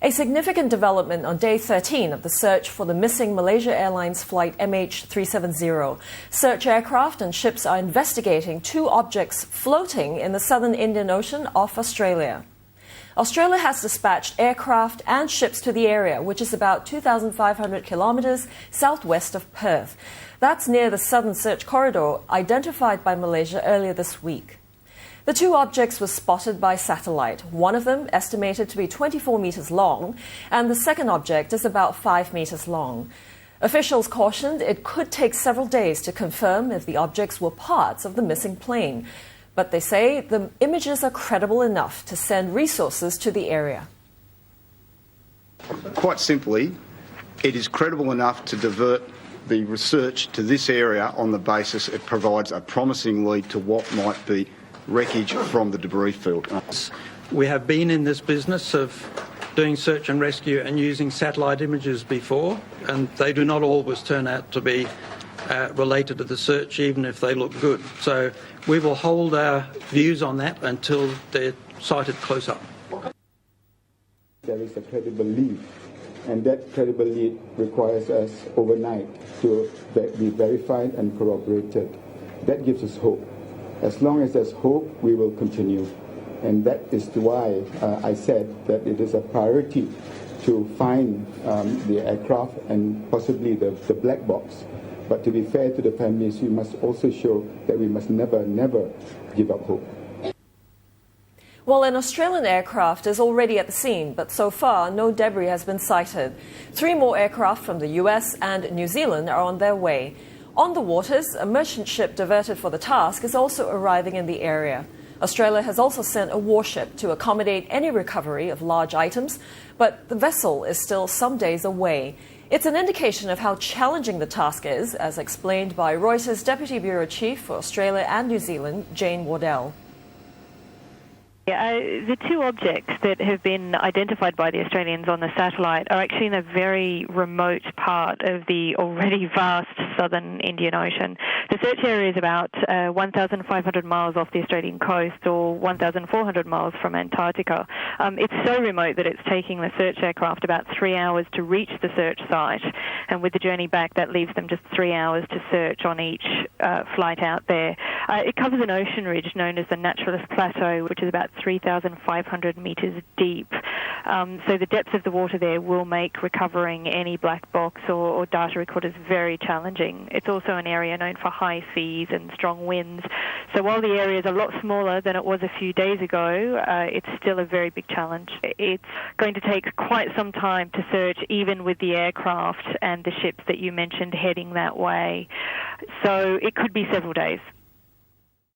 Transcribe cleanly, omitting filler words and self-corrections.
A significant development on day 13 of the search for the missing Malaysia Airlines flight MH370. Search aircraft and ships are investigating two objects floating in the southern Indian Ocean off Australia. Australia has dispatched aircraft and ships to the area, which is about 2,500 kilometres southwest of Perth. That's near the southern search corridor identified by Malaysia earlier this week. The two objects were spotted by satellite, one of them estimated to be 24 metres long, and the second object is about 5 metres long. Officials cautioned it could take several days to confirm if the objects were parts of the missing plane, but they say the images are credible enough to send resources to the area. Quite simply, it is credible enough to divert the research to this area on the basis it provides a promising lead to what might be wreckage from the debris field. We have been in this business of doing search and rescue and using satellite images before, and they do not always turn out to be related to the search, even if they look good. So we will hold our views on that until they're sighted close up. There is a credible lead, and that credible lead requires us overnight to be verified and corroborated. That gives us hope. As long as there's hope, we will continue. And that is why I said that it is a priority to find the aircraft and possibly the black box. But to be fair to the families, we must also show that we must never give up hope. Well, an Australian aircraft is already at the scene, but so far no debris has been sighted. 3 more aircraft from the US and New Zealand are on their way. On the waters, a merchant ship diverted for the task is also arriving in the area. Australia has also sent a warship to accommodate any recovery of large items, but the vessel is still some days away. It's an indication of how challenging the task is, as explained by Reuters Deputy Bureau Chief for Australia and New Zealand, Jane Wardell. The two objects that have been identified by the Australians on the satellite are actually in a very remote part of the already vast southern Indian Ocean. The search area is about 1,500 miles off the Australian coast, or 1,400 miles from Antarctica. It's so remote that it's taking the search aircraft about 3 hours to reach the search site, and with the journey back that leaves them just 3 hours to search on each flight out there. It covers an ocean ridge known as the Naturalist Plateau, which is about 3,500 metres deep. So the depth of the water there will make recovering any black box or data recorders very challenging. It's also an area known for high seas and strong winds. So while the area is a lot smaller than it was a few days ago, it's still a very big challenge. It's going to take quite some time to search, even with the aircraft and the ships that you mentioned heading that way. So it could be several days.